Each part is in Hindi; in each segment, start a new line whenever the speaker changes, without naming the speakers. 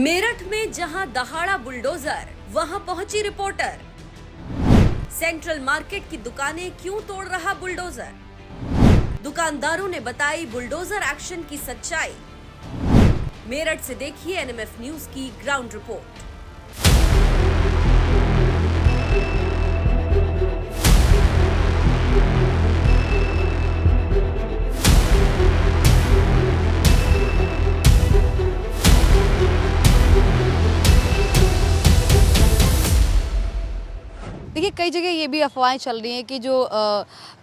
मेरठ में जहां दहाड़ा बुलडोजर, वहां पहुंची रिपोर्टर। सेंट्रल मार्केट की दुकानें क्यों तोड़ रहा बुलडोजर? दुकानदारों ने बताई बुलडोजर एक्शन की सच्चाई। मेरठ से देखिए एनएमएफ न्यूज की ग्राउंड रिपोर्ट।
देखिए, कई जगह ये भी अफवाहें चल रही हैं कि जो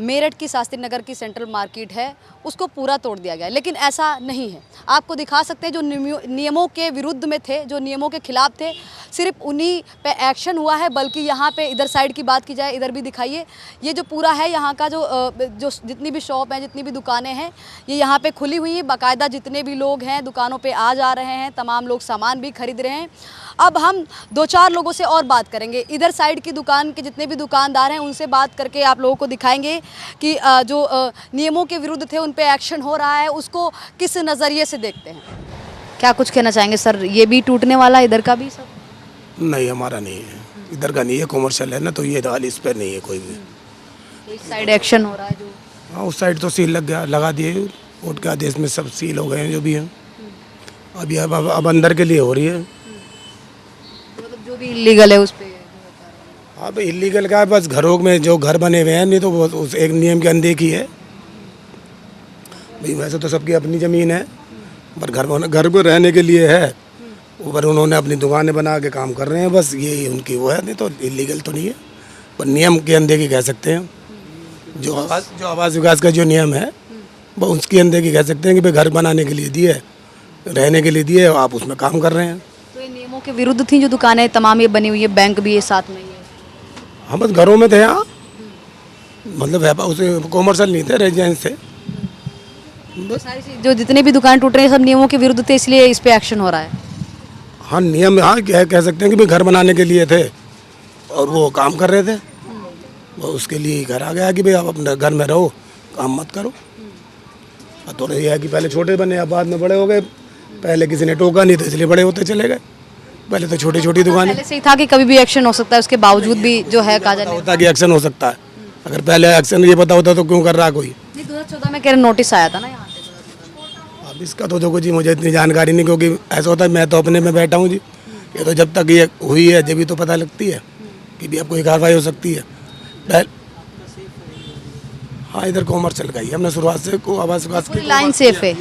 मेरठ की शास्त्री नगर की सेंट्रल मार्केट है उसको पूरा तोड़ दिया गया है, लेकिन ऐसा नहीं है। आपको दिखा सकते हैं जो नियमों के विरुद्ध में थे, जो नियमों के खिलाफ थे, सिर्फ उन्हीं पे एक्शन हुआ है। बल्कि यहाँ पे इधर साइड की बात की जाए, इधर भी दिखाइए, ये जो पूरा है यहाँ का जो जितनी भी शॉप हैं, जितनी भी दुकानें हैं, ये यहाँ पे खुली हुई हैं। बाकायदा जितने भी लोग हैं दुकानों पे आ जा रहे हैं, तमाम लोग सामान भी खरीद रहे हैं। अब हम दो चार लोगों से और बात करेंगे। इधर साइड की दुकान के जितने भी दुकानदार हैं उनसे बात करके आप लोगों को दिखाएंगे कि जो नियमों के विरुद्ध थे उन पे एक्शन हो रहा है, उसको किस नज़रिए से देखते हैं। क्या कुछ कहना चाहेंगे सर? ये भी टूटने वाला, इधर का भी सब?
नहीं, हमारा नहीं है, इधर का नहीं है, कॉमर्शियल है ना, तो ये दाल इस पर नहीं है कोई भी।
तो इस साइड एक्शन हो रहा है जो?
हाँ, उस साइड तो सील लग गया, लगा दिए कोर्ट के आदेश में, सब सील हो गए हैं जो भी हैं। अभी अब अंदर के लिए हो रही है,
मतलब जो भी इलीगल है उस पर।
अब इलीगल का है, बस घरों में जो घर बने हुए हैं, नहीं तो वो उस एक नियम के अनदेखी है भाई। वैसे तो सबकी अपनी ज़मीन है, पर घर पर रहने के लिए है, ऊपर उन्होंने अपनी दुकानें बना के काम कर रहे हैं, बस यही उनकी वो है, नहीं तो इलीगल तो नहीं है, पर नियम के अनदेखी कह सकते हैं। जो आवास विकास का जो नियम है वो उसकी अनदेखी कह सकते हैं कि भाई घर बनाने के लिए दिए, रहने के लिए दिए, आप उसमें काम कर रहे हैं।
तो ये नियमों के विरुद्ध थी जो दुकानें तमाम ये बनी हुई है, बैंक भी ये साथ में ही है।
हम बस घरों में थे यहाँ, मतलब व्यापार उसे कॉमर्शियल नहीं थे, रेजिडेंस थे।
सारी चीज जो जितने भी दुकान टूट रही है सब नियमों के विरुद्ध थे, इसलिए इस पे एक्शन हो रहा है।
हाँ, नियम, हाँ कह सकते हैं कि भाई घर बनाने के लिए थे और वो काम कर रहे थे, वो उसके लिए घर आ गया कि भाई आप अपने घर में रहो, काम मत करो। और थोड़ा ये है कि पहले छोटे बने, अब बाद में बड़े हो गए। पहले किसी ने टोका नहीं था इसलिए बड़े होते चले गए, पहले तो छोटी छोटी दुकानें।
पहले से ही था कि कभी भी एक्शन हो सकता है, उसके बावजूद भी जो है काजल
होता कि एक्शन हो सकता है। अगर पहले एक्शन ये पता होता तो क्यों कर रहा कोई?
नहीं, 2014 में कह रहे नोटिस आया था ना यहाँ पे।
अब इसका तो देखो जी, मुझे इतनी जानकारी नहीं, क्योंकि ऐसा होता है मैं तो अपने में बैठा हूँ जी। ये तो जब तक ये हुई है जब भी तो पता लगती है कि भी अब कोई कार्रवाई हो सकती है। हाँ, इधर कॉमर्शियल का ही हमने शुरुआत से को आवास विकास की
लाइन सेफ है,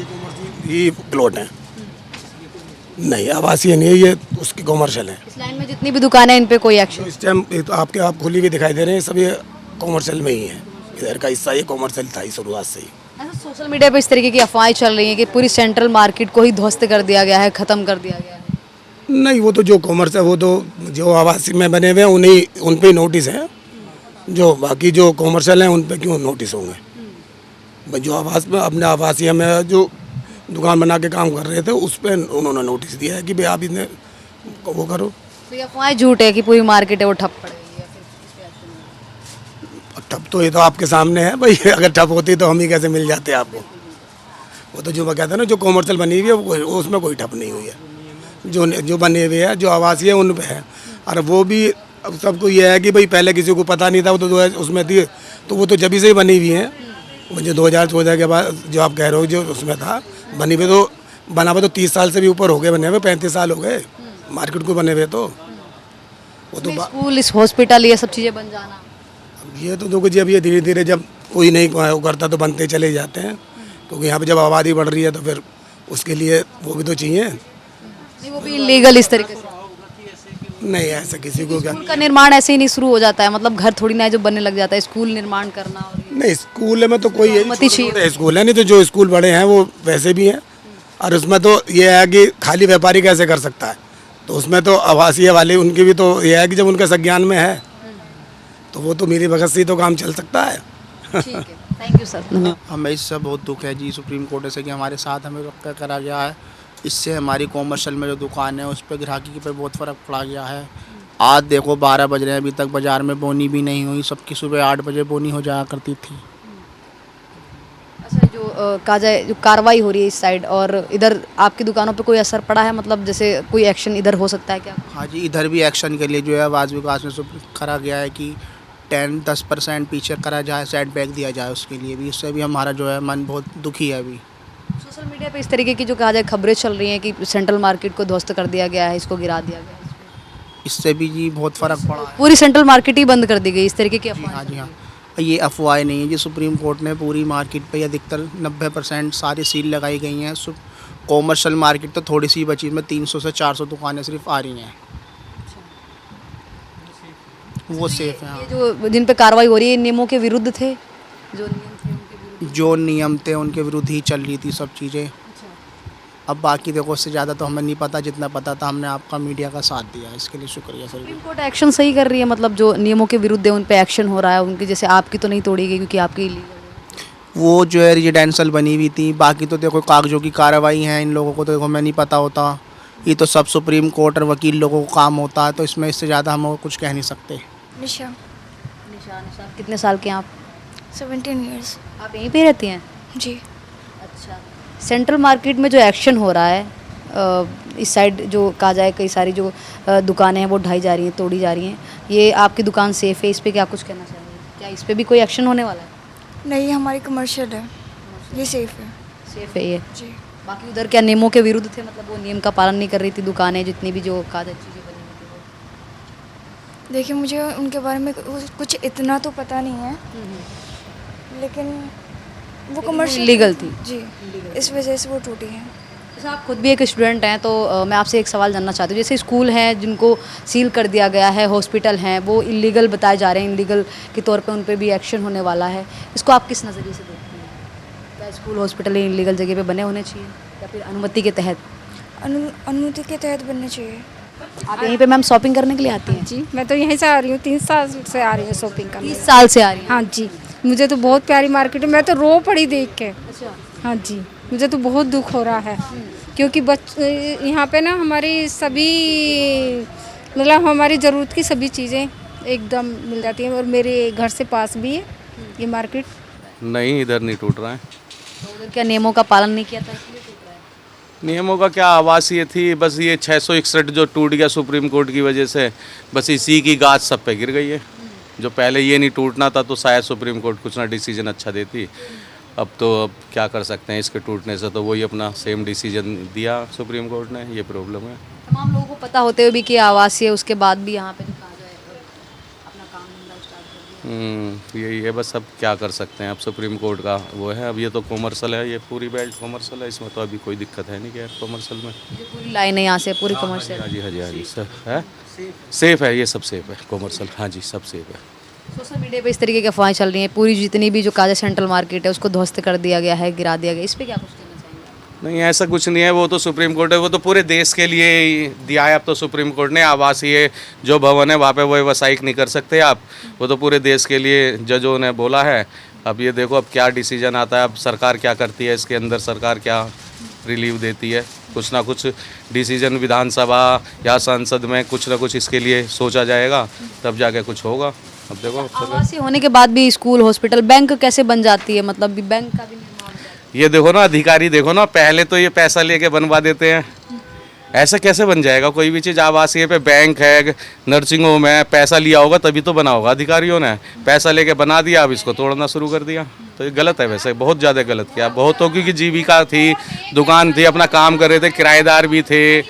ये प्लॉट है, नहीं आवासीय नहीं है, ये उसकी कॉमर्शियल है।
इस लाइन में जितनी भी दुकानें हैं इन पे कोई एक्शन?
इस टाइम तो आप खुली हुई दिखाई दे रहे हैं, सब ये कॉमर्शियल में ही है। इधर का हिस्सा ये कॉमर्शियल था ही शुरुआत से ही।
ऐसा सोशल मीडिया पे इस तरीके की अफवाहें चल रही हैं कि पूरी सेंट्रल मार्केट को ही ध्वस्त कर दिया गया है, ख़त्म कर दिया गया है।
नहीं, वो तो जो कॉमर्स है, वो तो जो आवासीय में बने हुए हैं उन पे ही नोटिस है। जो बाकी जो कॉमर्शियल हैं उन पे क्यों नोटिस होंगे? जो आवास में अपने आवासीय में जो दुकान बना के काम कर रहे थे उस पर उन्होंने नोटिस दिया है कि भाई आप इन्हें वो करो।
तो ये अफवाहें झूठ है कि पूरी मार्केट है वो ठप पड़ गई है?
ठप तो ये तो आपके सामने है भाई, अगर ठप होती तो हम ही कैसे मिल जाते आपको? वो तो जो मैं कहता हूँ ना, जो कॉमर्शियल बनी हुई है वो उसमें कोई ठप नहीं हुई है। जो बने हुए हैं जो आवासीय है उन पे है। और वो भी अब सबको ये है कि भाई पहले किसी को पता नहीं था, वो तो उसमें थी, तो वो तो जब से ही बनी हुई है। वो जो 2014 के बाद जो आप कह रहे हो जो उसमें था बनी हुई, तो बना हुआ तो 30 साल से भी ऊपर हो गए बने हुए, 35 साल हो गए मार्केट को बने हुए। तो वो तो
स्कूल, इस हॉस्पिटल, ये सब चीज़ें बन जाना,
ये तो देखो जी, अब ये धीरे धीरे जब कोई नहीं करता तो बनते चले जाते हैं, क्योंकि यहाँ पे जब आबादी बढ़ रही है तो फिर उसके लिए वो भी तो चाहिए।
नहीं, वो भी इलीगल इस तरीके से
नहीं, ऐसा किसी को क्या।
स्कूल का निर्माण ऐसे ही नहीं शुरू हो जाता है, मतलब घर थोड़ी ना है जो बनने लग जाता है, स्कूल निर्माण करना। और
नहीं, स्कूल में तो कोई
अनुमति चाहिए।
स्कूल है नहीं, तो जो स्कूल बड़े हैं वो वैसे भी हैं। और उसमें तो ये है कि खाली व्यापारी कैसे कर सकता है, तो उसमें तो आवासीय वाले उनकी भी तो ये है कि जब उनके संज्ञान में है तो वो तो मेरी भगत से तो काम चल सकता है।
ठीक है, थैंक यू सर।
हमें इससे बहुत दुख है जी, सुप्रीम कोर्ट से कि हमारे साथ हमें रखा करा गया है। इससे हमारी कॉमर्शियल में जो दुकान है उस पर ग्राहकी पे बहुत फ़र्क पड़ा गया है। आज देखो 12 बज रहे हैं, अभी तक बाज़ार में बोनी भी नहीं हुई, सबकी सुबह 8 बजे बोनी हो जाया करती थी।
अच्छा, जो जो कहा जाए जो कार्रवाई हो रही है इस साइड और इधर आपकी दुकानों पे कोई असर पड़ा है, मतलब जैसे कोई एक्शन इधर हो सकता है क्या?
हाँ जी, इधर भी एक्शन के लिए जो है आवाज़ विकास में करा गया है कि 10% पीछे करा जाए, सेट बैक दिया जाए उसके लिए भी। इससे भी हमारा जो है मन बहुत दुखी है अभी।
सोशल मीडिया पे इस तरीके की जो कहा जाए खबरें चल रही हैं कि सेंट्रल मार्केट को ध्वस्त कर दिया गया है, इसको गिरा दिया गया है,
इससे भी जी बहुत फ़र्क पड़ा है।
पूरी सेंट्रल मार्केट ही बंद कर दी गई, इस तरीके की
जी
अफवाह?
हाँ, जी हाँ, ये अफवाहें नहीं है जी। सुप्रीम कोर्ट ने पूरी मार्केट पे अधिकतर 90% सारी सील लगाई गई हैं। कॉमर्शियल मार्केट तो थोड़ी सी बची, में 300 से 400 दुकानें सिर्फ आ रही हैं, वो सेफ हैं।
ये जो जिन पे कार्रवाई हो रही है नियमों के विरुद्ध थे, जो नियम थे उनके विरुद्ध?
जो नियम थे उनके विरुद्ध ही चल रही थी सब चीज़ें। अब बाकी देखो, उससे ज़्यादा तो हमें नहीं पता, जितना पता था हमने आपका मीडिया का साथ दिया, इसके लिए शुक्रिया सर।
सुप्रीम कोर्ट एक्शन सही कर रही है, मतलब जो नियमों के विरुद्ध है उन पे एक्शन हो रहा है, उनकी जैसे आपकी तो नहीं तोड़ी गई क्योंकि आपकी illegal है।
वो जो है रेजिडेंशियल बनी हुई थी, बाकी तो देखो कागजों की कार्रवाई है। इन लोगों को तो देखो हमें नहीं पता होता, ये तो सब सुप्रीम कोर्ट और वकील लोगों को काम होता है, तो इसमें इससे ज़्यादा हम और कुछ कह नहीं सकते।
निशा।
निशा, कितने साल के हैं आप?
17 इयर्स।
आप यहीं पे रहती हैं?
जी।
अच्छा, सेंट्रल मार्केट में जो एक्शन हो रहा है इस साइड जो कहा जाए कई सारी जो दुकानें हैं वो ढाई जा रही हैं, तोड़ी जा रही हैं, ये आपकी दुकान सेफ है, इस पे क्या कुछ कहना चाहेंगे? क्या इस पे भी कोई एक्शन होने वाला है?
नहीं, हमारी कमर्शियल है, ये सेफ है।
सेफ है ये?
जी।
बाकी उधर क्या नियमों के विरुद्ध थे, मतलब वो नियम का पालन नहीं कर रही थी दुकानें, जितनी भी जो कहा जाए चीज़ें बनी हुई थी वो?
देखिए, मुझे उनके बारे में कुछ इतना तो पता नहीं है, लेकिन वो कमर्शियल
illegal थी।
जी, इस वजह से वो टूटी है।
जैसे आप खुद भी एक स्टूडेंट हैं तो मैं आपसे एक सवाल जानना चाहती हूँ, जैसे स्कूल हैं जिनको सील कर दिया गया है, हॉस्पिटल हैं वो इलीगल बताए जा रहे हैं, इलीगल के तौर पे उन पे भी एक्शन होने वाला है, इसको आप किस नज़रिए से देखते हैं? क्या स्कूल हॉस्पिटल इलीगल जगह पे बने होने चाहिए या फिर अनुमति के तहत?
अनुमति के तहत बनने चाहिए।
आप यहीं पे मैम शॉपिंग करने के लिए आती हैं?
जी, मैं तो यहीं से आ रही हूँ, 3 साल से आ रही हूँ शॉपिंग करने।
30 साल से आ रही हैं?
हाँ जी, मुझे तो बहुत प्यारी मार्केट है, मैं तो रो पड़ी देख के।
अच्छा।
हाँ जी, मुझे तो बहुत दुख हो रहा है क्योंकि यहाँ पे ना हमारी सभी मतलब हमारी ज़रूरत की सभी चीज़ें एकदम मिल जाती हैं और मेरे घर से पास भी है ये मार्केट।
नहीं, इधर नहीं टूट रहा है।
तो उधर क्या नियमों का पालन नहीं किया था इसलिए टूट रहा है?
नियमों का क्या, आवाज़ ये थी बस, ये 661 जो टूट गया सुप्रीम कोर्ट की वजह से, बस इसी की गाज सब पे गिर गई है। जो पहले ये नहीं टूटना था तो शायद सुप्रीम कोर्ट कुछ ना डिसीजन अच्छा देती। अब क्या कर सकते हैं, इसके टूटने से तो वही अपना सेम डिसीजन दिया सुप्रीम कोर्ट ने, ये प्रॉब्लम है।
तमाम लोगों को पता होते हुए भी कि आवासीय उसके बाद भी यहाँ पे जो कहा जाए अपना काम धंधा स्टार्ट कर दिया।
यही है बस, अब क्या कर सकते हैं। अब सुप्रीम कोर्ट का वो है, अब ये तो कॉमर्शियल है, ये पूरी बेल्ट कॉमर्शियल है, इसमें तो अभी कोई दिक्कत है नहीं क्या कॉमर्शियल में।
ये पूरी लाइन है यहाँ से पूरी कमर्शियल?
हाँ जी, हाँ जी, हाँ जी, सर है, सेफ है, ये सब सेफ है कॉमर्शियल। हाँ जी, सब सेफ है।
सोशल मीडिया पे इस तरीके की अफवाहें चल रही हैं, पूरी जितनी भी जो काजा सेंट्रल मार्केट है उसको ध्वस्त कर दिया गया है, गिरा दिया गया, इस पे क्या कुछ कहना चाहेंगे?
नहीं, ऐसा कुछ नहीं है, वो तो सुप्रीम कोर्ट है, वो तो पूरे देश के लिए ही दिया है। अब तो सुप्रीम कोर्ट ने आवासीय जो भवन है वहाँ पे वो व्यावसायिक नहीं कर सकते आप, वो तो पूरे देश के लिए जजों ने बोला है। अब ये देखो अब क्या डिसीजन आता है, अब सरकार क्या करती है, इसके अंदर सरकार क्या रिलीव देती है। कुछ ना कुछ डिसीजन विधानसभा या संसद में कुछ ना कुछ इसके लिए सोचा जाएगा, तब जाके कुछ होगा। अब देखो
आवासीय होने के बाद भी स्कूल हॉस्पिटल बैंक कैसे बन जाती है, मतलब भी बैंक का भी निर्माण हो जाता है?
ये देखो ना, अधिकारी देखो ना, पहले तो ये पैसा लेके बनवा देते हैं, ऐसा कैसे बन जाएगा कोई भी चीज़? आवासीय पे बैंक है, नर्सिंग होम है, पैसा लिया होगा तभी तो बना होगा, अधिकारियों ने पैसा लेके बना दिया, अब इसको तोड़ना शुरू कर दिया, तो ये गलत है। वैसे बहुत ज़्यादा गलत किया, बहुतों की जीविका थी, दुकान थी, अपना काम कर रहे थे, किराएदार भी थे,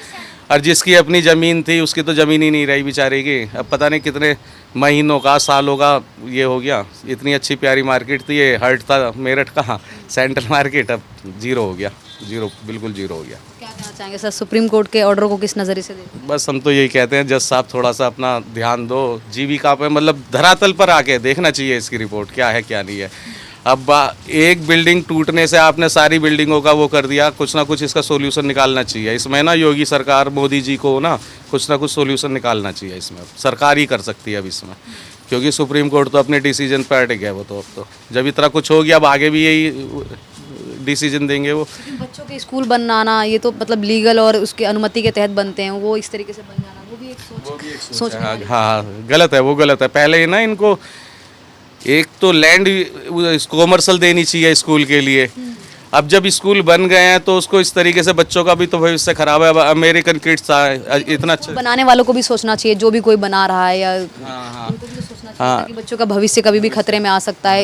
और जिसकी अपनी ज़मीन थी उसकी तो ज़मीन ही नहीं रही बेचारे की। अब पता नहीं कितने महीनों का, सालों का ये हो गया। इतनी अच्छी प्यारी मार्केट थी, ये हर्ट था मेरठ का सेंट्रल मार्केट, अब जीरो हो गया, जीरो, बिल्कुल जीरो हो गया।
क्या कहना चाहेंगे सर, सुप्रीम कोर्ट के ऑर्डर को किस नज़रिए से देखते हैं?
बस हम तो यही कहते हैं, जज साहब थोड़ा सा अपना ध्यान दो, जीविका पे मतलब धरातल पर आके देखना चाहिए इसकी रिपोर्ट क्या है क्या नहीं है। अब एक बिल्डिंग टूटने से आपने सारी बिल्डिंगों का वो कर दिया, कुछ ना कुछ इसका सोल्यूशन निकालना चाहिए इसमें ना। योगी सरकार, मोदी जी को ना कुछ ना कुछ सोल्यूशन निकालना चाहिए इसमें, सरकार ही कर सकती है अब इसमें, क्योंकि सुप्रीम कोर्ट तो अपने डिसीजन पर अटक गया। वो तो अब तो जब इतना कुछ हो गया, अब आगे भी यही डिसीजन देंगे वो।
बच्चों के स्कूल बनना ये तो मतलब लीगल और उसके अनुमति के तहत बनते हैं, वो इस तरीके से बन जाना वो भी एक सोच
हाँ, गलत है, वो गलत है। पहले ना इनको एक तो लैंड कॉमर्शियल देनी चाहिए स्कूल के लिए, अब जब स्कूल बन गए हैं तो उसको इस तरीके से बच्चों का भी तो भविष्य खराब है। अब अमेरिकन किड्स इतना अच्छा।
बनाने वालों को भी सोचना चाहिए, जो भी कोई बना रहा है, या उनको भी तो सोचना चाहिए कि बच्चों का भविष्य कभी भी खतरे में आ सकता है।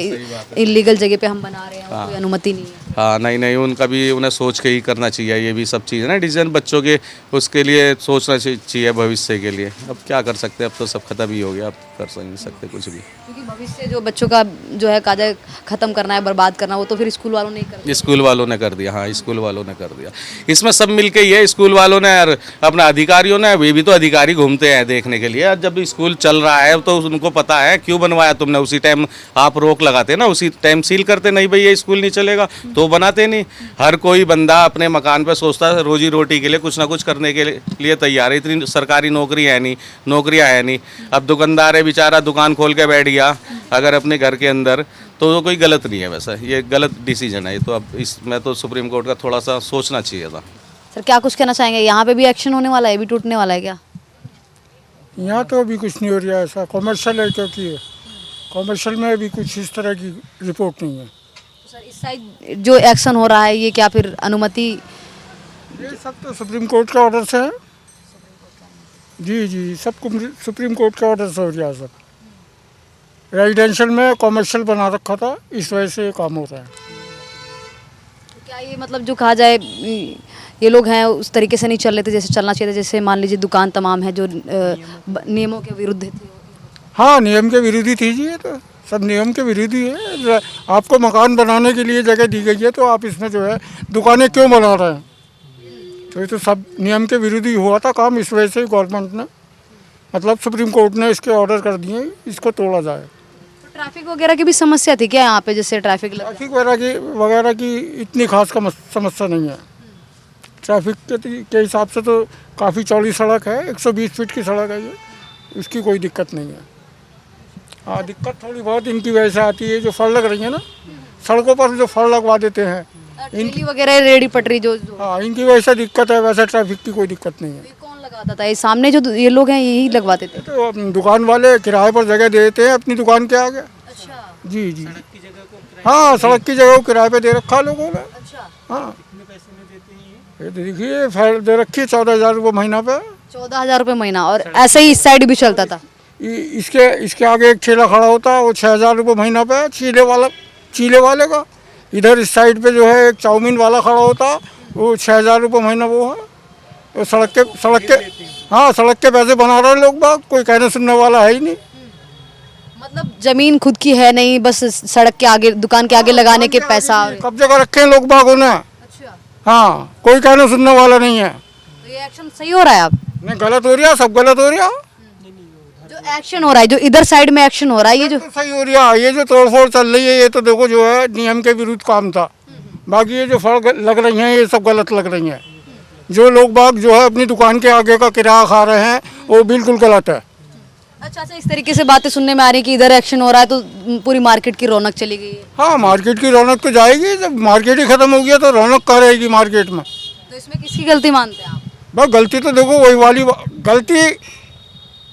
इलीगल जगह पे हम बना रहे हैं, कोई अनुमति नहीं है।
हाँ, नहीं, उनका भी उन्हें सोच के ही करना चाहिए ये भी सब चीज़ है ना, डिसीजन बच्चों के उसके लिए सोचना चाहिए भविष्य के लिए। अब क्या कर सकते हैं, अब तो सब खत्म ही हो गया, अब कर नहीं सकते कुछ भी,
क्योंकि भविष्य जो बच्चों का जो है कायदा खत्म करना है, बर्बाद करना, वो तो फिर स्कूल वालों ने ही कर
स्कूल वालों ने कर दिया। हाँ, स्कूल वालों ने कर दिया। इसमें सब मिलके ही है, स्कूल वालों ने और अपना अधिकारियों ने। वे भी तो अधिकारी घूमते हैं देखने के लिए। जब स्कूल चल रहा है तो उनको पता है क्यों बनवाया तुमने, उसी टाइम आप रोक लगाते ना, उसी टाइम सील करते। नहीं भाई ये स्कूल नहीं चलेगा तो बनाते नहीं। हर कोई बंदा अपने मकान पे सोचता है रोजी रोटी के लिए कुछ ना कुछ करने के लिए तैयार है। इतनी सरकारी नौकरी है नहीं, नौकरियां है नहीं। अब दुकानदार है बेचारा, दुकान खोल के बैठ गया अगर अपने घर के अंदर, तो वो कोई गलत नहीं है। वैसे ये गलत डिसीजन है। तो अब इसमें तो सुप्रीम कोर्ट का थोड़ा सा सोचना चाहिए था।
सर क्या कुछ कहना चाहेंगे, यहाँ पे भी एक्शन होने वाला है, भी टूटने वाला है क्या?
यहाँ तो अभी कुछ नहीं हो रहा है ऐसा, कॉमर्शियल है, क्योंकि कॉमर्शियल में अभी कुछ इस तरह की रिपोर्ट नहीं है।
सर इस साइड जो एक्शन हो रहा है ये क्या फिर अनुमति?
ये सब तो सुप्रीम कोर्ट का ऑर्डर से है। जी सब सुप्रीम कोर्ट के ऑर्डर से हो रहा है सब। रेजिडेंशियल में कॉमर्शियल बना रखा था, इस वजह से ये काम हो रहा है।
तो क्या ये मतलब जो कहा जाए ये लोग हैं उस तरीके से नहीं चल रहे थे जैसे चलना चाहिए था? जैसे मान लीजिए दुकान तमाम है जो नियमों के विरुद्ध थी।
हाँ, नियम के विरोधी थी जी, ये तो सब नियम के विरोधी है। आपको मकान बनाने के लिए जगह दी गई है तो आप इसमें जो है दुकानें क्यों बना रहे हैं? तो ये तो सब नियम के विरोधी हुआ था काम। इस वजह से गवर्नमेंट ने, मतलब सुप्रीम कोर्ट ने इसके ऑर्डर कर दिए इसको तोड़ा जाए।
तो ट्रैफिक वगैरह की भी समस्या थी क्या यहाँ पे? जैसे ट्रैफिक
वगैरह की इतनी खास समस्या नहीं है। ट्रैफिक के हिसाब से तो काफ़ी चौड़ी सड़क है, 120 फीट की सड़क है ये, उसकी कोई दिक्कत नहीं है। हाँ, दिक्कत थोड़ी बहुत इनकी वजह से आती है, जो फल लग रही है ना सड़कों पर, जो फल लगवा देते हैं
इनकी वगैरह रेडी पटरी जो
हाँ, इनकी वजह से दिक्कत है। वैसे ट्रैफिक की कोई दिक्कत नहीं है।
ये कौन लगाता था? ये सामने जो ये लोग हैं यही लगवाते थे?
तो दुकान वाले किराए पर जगह दे देते हैं अपनी दुकान के आगे।
अच्छा।
जी हाँ, सड़क की जगह को किराए पे दे रखा लोगों ने।
अच्छा।
हाँ, ये देखिए फाइल दे रखी है 14,000 रुपये महीना पे।
14,000 रुपये महीना। और ऐसे ही इस साइड भी चलता था?
इसके आगे एक ठेला खड़ा होता है, वो 6,000 रुपये महीना पे चीले वाले का। इधर इस साइड पे जो है एक चाउमीन वाला खड़ा होता, वो 6,000 रुपये महीना वो है। तो सड़क के पैसे बना रहे हैं लोग बाग, कोई कहने सुनने वाला है ही नहीं।
मतलब जमीन खुद की है नहीं, बस सड़क के आगे दुकान के आगे लगाने के पैसा
कब्जे कर रखे हैं लोग बागों ने।
अच्छा।
हाँ, कोई कहने सुनने वाला नहीं है।
तो ये एक्शन सही हो रहा है? आप
नहीं, गलत हो रहा, सब गलत हो रहा।
जो एक्शन हो रहा है, जो इधर साइड में एक्शन हो रहा है, ये जो
तो सही हो रहा है। ये जो तोड़फोड़ चल रही है ये तो देखो जो है नियम के विरुद्ध काम था। बाकी ये जो फल लग रही हैं ये सब गलत लग रही हैं। जो लोग बाग जो है अपनी दुकान के आगे का किराया खा रहे हैं वो बिल्कुल गलत है।
अच्छा, इस तरीके से बातें सुनने में आ रही है कि इधर एक्शन हो रहा है तो पूरी मार्केट की रौनक चली गई है।
हाँ, मार्केट की रौनक तो जाएगी। जब मार्केट ही खत्म हो गया तो रौनक कहाँ रहेगी मार्केट में?
तो इसमें किसकी गलती मानते हैं आप?
बस गलती तो देखो वही वाली गलती,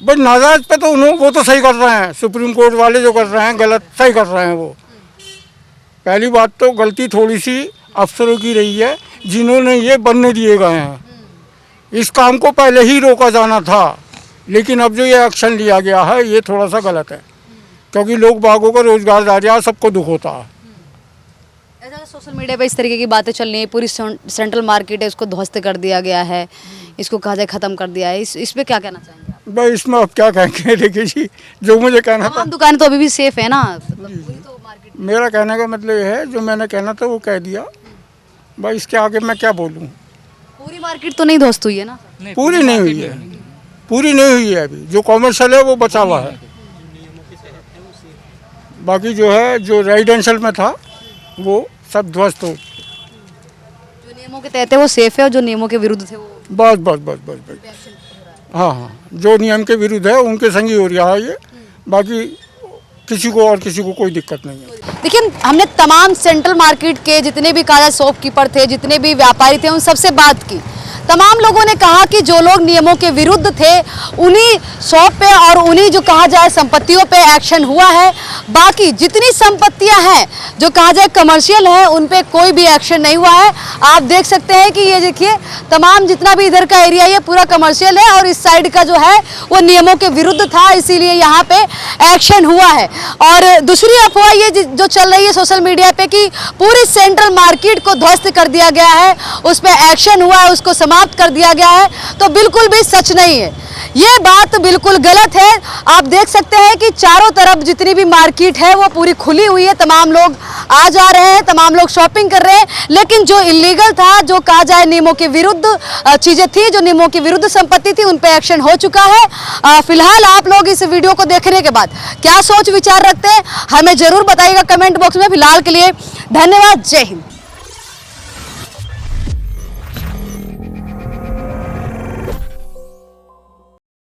बस नाजायज पे तो वो तो सही कर रहे हैं। सुप्रीम कोर्ट वाले जो कर रहे हैं गलत सही कर रहे हैं वो। पहली बात तो गलती थोड़ी सी अफसरों की रही है जिन्होंने ये बनने दिए गए हैं। इस काम को पहले ही रोका जाना था, लेकिन अब जो ये एक्शन लिया गया है ये थोड़ा सा गलत है, क्योंकि लोग बागों का रोजगार जा रहा है, सबको दुख होता है।
ऐसा सोशल मीडिया पे इस तरीके की बातें चल रही है, पूरी सेंट्रल मार्केट है उसको ध्वस्त कर दिया गया है, इसको कहा जाए ख़त्म कर दिया है। इस पे क्या कहना चाहेंगे आप?
भाई इसमें अब क्या कहेंगे, देखिए जी जो मुझे कहना था।
तमाम दुकानें तो अभी भी सेफ है ना, मतलब पूरी तो मार्केट।
मेरा कहने का मतलब ये है जो मैंने कहना था वो कह दिया। भाई इसके आगे मैं क्या बोलूँ?
पूरी मार्केट तो नहीं ध्वस्त हुई है ना?
पूरी नहीं हुई है, पूरी नहीं हुई है। अभी जो कॉमर्शियल है वो बचा हुआ है। बाकी जो है जो रेजिडेंशियल में था वो सब ध्वस्त हो।
जो नियमों के तहत है वो सेफ है और जो नियमों के विरुद्ध थे वो
बस। हाँ, जो नियम के विरुद्ध है उनके संग ही हो रहा है ये। बाकी किसी को कोई दिक्कत नहीं है।
देखिए, हमने तमाम सेंट्रल मार्केट के जितने भी काला शॉपकीपर थे, जितने भी व्यापारी थे, उन सबसे बात की। तमाम लोगों ने कहा कि जो लोग नियमों के विरुद्ध थे उन्हीं शॉप पे और उन्हीं जो कहा जाए संपत्तियों पे एक्शन हुआ है। बाकी जितनी संपत्तियां हैं जो कहा जाए कमर्शियल है उन पे कोई भी एक्शन नहीं हुआ है। आप देख सकते हैं कि ये देखिए तमाम जितना भी इधर का एरिया ये पूरा कमर्शियल है और इस साइड का जो है वो नियमों के विरुद्ध था, इसीलिए यहाँ पे एक्शन हुआ है। और दूसरी अफवाह ये जो चल रही है सोशल मीडिया पे कि पूरी सेंट्रल मार्केट को ध्वस्त कर दिया गया है, उस पर एक्शन हुआ है, उसको समाप्त कर दिया गया है, तो बिल्कुल भी सच नहीं है। ये बात बिल्कुल गलत है। आप देख सकते हैं कि चारों तरफ जितनी भी मार्केट है वो पूरी खुली हुई है, तमाम लोग आ जा रहे हैं, तमाम लोग शॉपिंग कर रहे हैं। लेकिन जो इलीगल था, जो कहा जाए नियमों के विरुद्ध चीज़ें थी, जो नियमों के विरुद्ध संपत्ति थी, उन पे एक्शन हो चुका है। फिलहाल आप लोग इस वीडियो को देखने के बाद क्या सोच विचार रखते हैं हमें जरूर बताइएगा कमेंट बॉक्स में। फिलहाल के लिए धन्यवाद, जय हिंद।